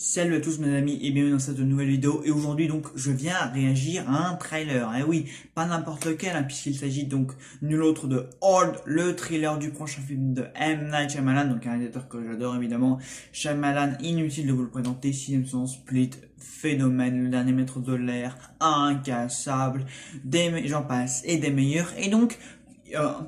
Salut à tous mes amis et bienvenue dans cette nouvelle vidéo et aujourd'hui donc je viens réagir à un trailer, et oui, pas n'importe lequel hein, puisqu'il s'agit donc nul autre de Old, le trailer du prochain film de M. Night Shyamalan, donc un réalisateur que j'adore évidemment. Shyamalan, inutile de vous le présenter, Sixième Sens, Split, Phénomène, Le Dernier Maître de l'air, Incassable, j'en passe et des meilleurs. Et donc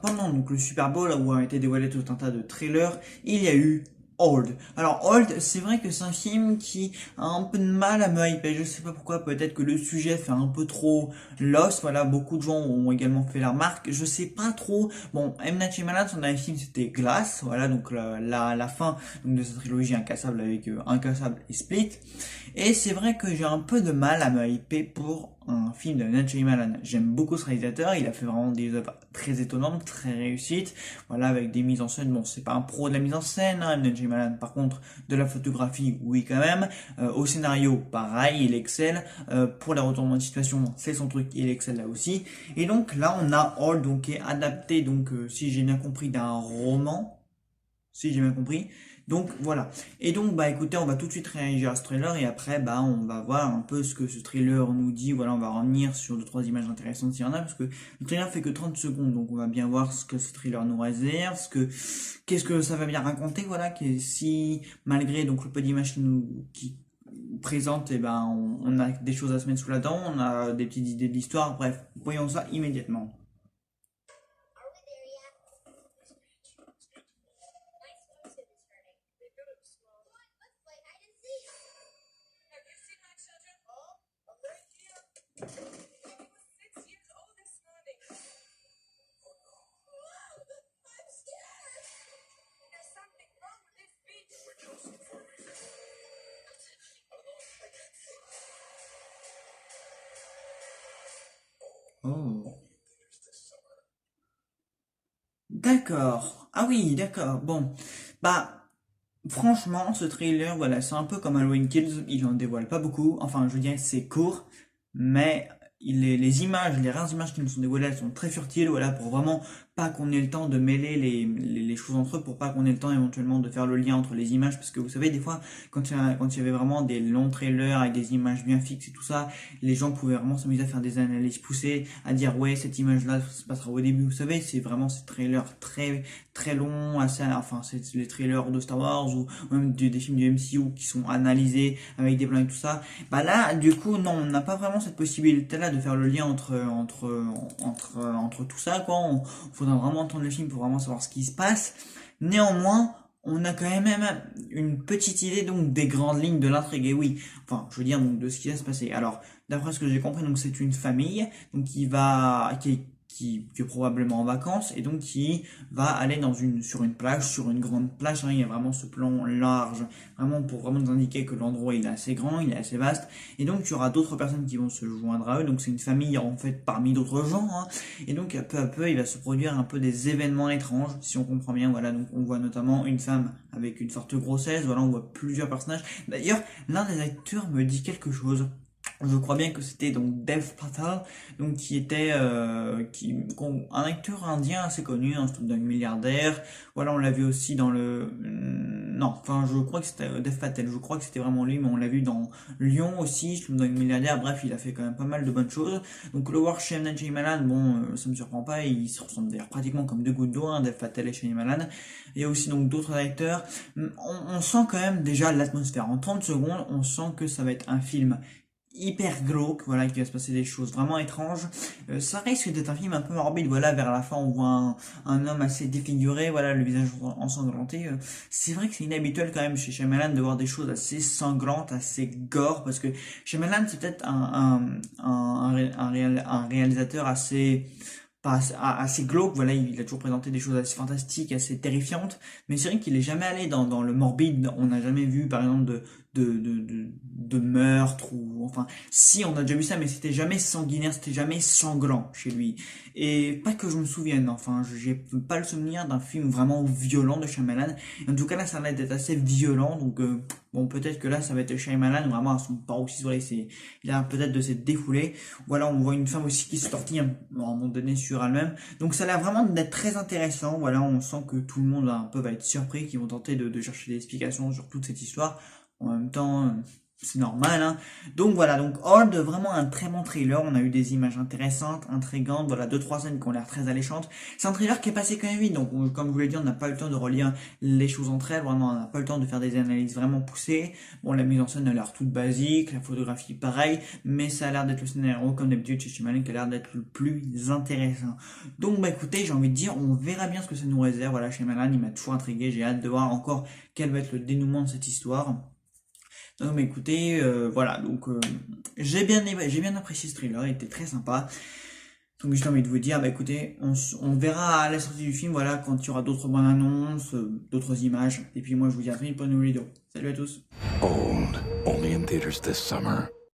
pendant donc le Super Bowl où a été dévoilé tout un tas de trailers, il y a eu Old. Alors Old, c'est vrai que c'est un film qui a un peu de mal à me hyper. Je sais pas pourquoi. Peut-être que le sujet fait un peu trop lost. Voilà, beaucoup de gens ont également fait la remarque. Je sais pas trop. Bon, M. Night Shyamalan, son dernier film c'était Glass. Voilà, donc la fin donc, de sa trilogie Incassable avec Incassable et Split. Et c'est vrai que j'ai un peu de mal à me hyper pour un film de Night Shyamalan. J'aime beaucoup ce réalisateur. Il a fait vraiment des œuvres très étonnantes, très réussites. Voilà, avec des mises en scène. Bon, c'est pas un pro de la mise en scène, hein, M. Night Shyamalan. Par contre, de la photographie, oui quand même. Au scénario, pareil, il excelle. Pour les retournements de situation, c'est son truc, il excelle là aussi. Et donc là, on a All, donc qui est adapté, donc si j'ai bien compris, d'un roman. Si j'ai bien compris. Donc voilà. Et donc bah écoutez, on va tout de suite réagir à ce trailer et après bah on va voir un peu ce que ce trailer nous dit. Voilà, on va revenir sur deux trois images intéressantes s'il y en a parce que le trailer fait que 30 secondes. Donc on va bien voir ce que ce trailer nous réserve, qu'est-ce que ça va bien raconter, voilà, que si malgré donc le peu d'images qui présente, et ben on a des choses à se mettre sous la dent, on a des petites idées de l'histoire, bref, voyons ça immédiatement. Oh. D'accord. Ah oui, d'accord. Bon. Bah, franchement, ce trailer, voilà, c'est un peu comme Halloween Kills. Il en dévoile pas beaucoup. Enfin, je veux dire, c'est court. Mais les images, les rares images qui nous sont dévoilées, elles sont très furtives. Voilà, pour vraiment pas qu'on ait le temps de mêler les choses entre eux. Pour pas qu'on ait le temps éventuellement de faire le lien entre les images. Parce que vous savez, des fois, quand il y avait vraiment des longs trailers avec des images bien fixes et tout ça, les gens pouvaient vraiment s'amuser à faire des analyses poussées, à dire ouais cette image là se passera au début, vous savez, c'est vraiment ces trailers très très longs, assez, enfin c'est les trailers de Star Wars ou même des films du MCU qui sont analysés avec des plans et tout ça. Bah là du coup non, on n'a pas vraiment cette possibilité là de faire le lien entre tout ça quoi. On faudra vraiment entendre le film pour vraiment savoir ce qui se passe. Néanmoins, on a quand même une petite idée donc des grandes lignes de l'intrigue. Et oui, enfin, je veux dire donc de ce qui va se passer. Alors, d'après ce que j'ai compris, donc c'est une famille donc qui est probablement en vacances et donc qui va aller sur une plage, sur une grande plage, hein. Il y a vraiment ce plan large, vraiment pour vraiment nous indiquer que l'endroit il est assez grand, il est assez vaste. Et donc il y aura d'autres personnes qui vont se joindre à eux. Donc c'est une famille en fait parmi d'autres gens, hein. Et donc peu à peu il va se produire un peu des événements étranges, si on comprend bien. Voilà, donc on voit notamment une femme avec une forte grossesse. Voilà, on voit plusieurs personnages. D'ailleurs, l'un des acteurs me dit quelque chose. Je crois bien que c'était donc Dev Patel, donc qui était un acteur indien assez connu, un d'un milliardaire. Voilà, on l'a vu aussi dans non, enfin je crois que c'était Dev Patel, je crois que c'était vraiment lui, mais on l'a vu dans Lyon aussi, Slumdog Milliardaire. Bref, il a fait quand même pas mal de bonnes choses. Donc le voir chez M. Night Shyamalan, bon, ça me surprend pas, ils se ressemblent d'ailleurs pratiquement comme deux gouttes d'eau, hein, Dev Patel et Shyamalan. Il y a aussi donc d'autres acteurs. On sent quand même déjà l'atmosphère. En 30 secondes, on sent que ça va être un film hyper glauque, voilà, qu'il va se passer des choses vraiment étranges. Ça risque d'être un film un peu morbide, voilà, vers la fin on voit un homme assez défiguré, voilà, le visage ensanglanté. C'est vrai que c'est inhabituel quand même chez Shyamalan de voir des choses assez sanglantes, assez gore, parce que Shyamalan c'est peut-être un réalisateur assez pas assez glauque, voilà, il a toujours présenté des choses assez fantastiques, assez terrifiantes, mais c'est vrai qu'il est jamais allé dans le morbide. On n'a jamais vu par exemple de meurtre ou enfin si on a déjà vu ça, mais c'était jamais sanguinaire, c'était jamais sanglant chez lui. Et pas que je me souvienne, enfin j'ai pas le souvenir d'un film vraiment violent de Shyamalan. En tout cas là ça a l'air d'être assez violent, donc bon peut-être que là ça va être Shyamalan vraiment à son paroxysme, voilà, il a peut-être de s'être défoulé. Voilà, on voit une femme aussi qui se tortille à un moment donné sur elle-même. Donc ça a l'air vraiment d'être très intéressant. Voilà, on sent que tout le monde un peu va être surpris, qu'ils vont tenter de chercher des explications sur toute cette histoire. en même temps, c'est normal, hein. Donc voilà, donc Hold, vraiment un très bon trailer. On a eu des images intéressantes, intrigantes, voilà, deux trois scènes qui ont l'air très alléchantes. C'est un trailer qui est passé quand même vite, donc comme je vous l'ai dit, on n'a pas eu le temps de relire les choses entre elles, vraiment, on n'a pas eu le temps de faire des analyses vraiment poussées. Bon, la mise en scène a l'air toute basique, la photographie pareil, mais ça a l'air d'être le scénario, comme d'habitude chez Shyamalan, qui a l'air d'être le plus intéressant. Donc bah écoutez, j'ai envie de dire, on verra bien ce que ça nous réserve. Voilà, Shyamalan, il m'a toujours intrigué, j'ai hâte de voir encore quel va être le dénouement de cette histoire. Non mais écoutez, voilà, donc j'ai bien apprécié ce thriller, il était très sympa. Donc j'ai envie de vous dire, bah écoutez, on verra à la sortie du film, voilà, quand il y aura d'autres bonnes annonces, d'autres images. Et puis moi je vous dis à très vite pour une nouvelle vidéo. Salut à tous. Old, only in theaters this summer.